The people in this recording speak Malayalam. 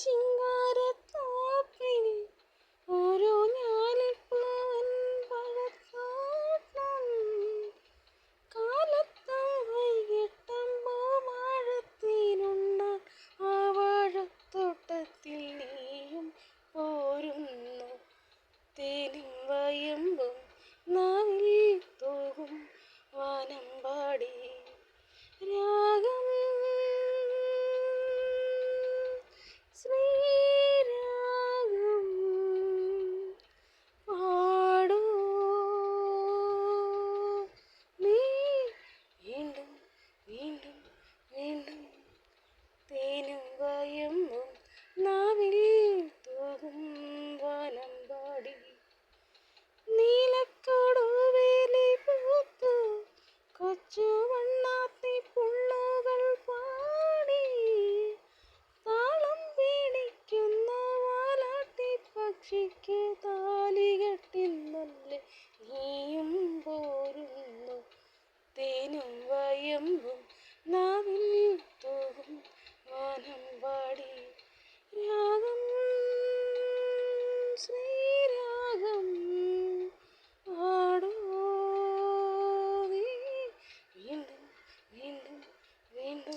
ശിങ്കാരത്തോപ്പിൽ ഓരോ ഞാലിപ്പൂവൻ പഴത്തോട്ടം കാലത്തും വൈകിട്ടും പൂമാഴത്തിനുണ്ണ ആ വാഴത്തോട്ടത്തിൽ നീയും പോരുന്നു തേനും വയമ്പും നാവിൽ തൂകും വാനമ്പാടി രാഗം ശ്രീരാഗം പാടൂ നീ വീണ്ടും വീണ്ടും വീണ്ടും തേനും വയമ്പും നാവിൽ തൂകും വാനമ്പാടി നീലക്കൊടുവേലി പൂത്തു കൊച്ചു വണ്ണാത്തി പുള്ളുകൾ പാടി താളം പിടിക്കുന്ന വാലാട്ടി പക്ഷിക്ക്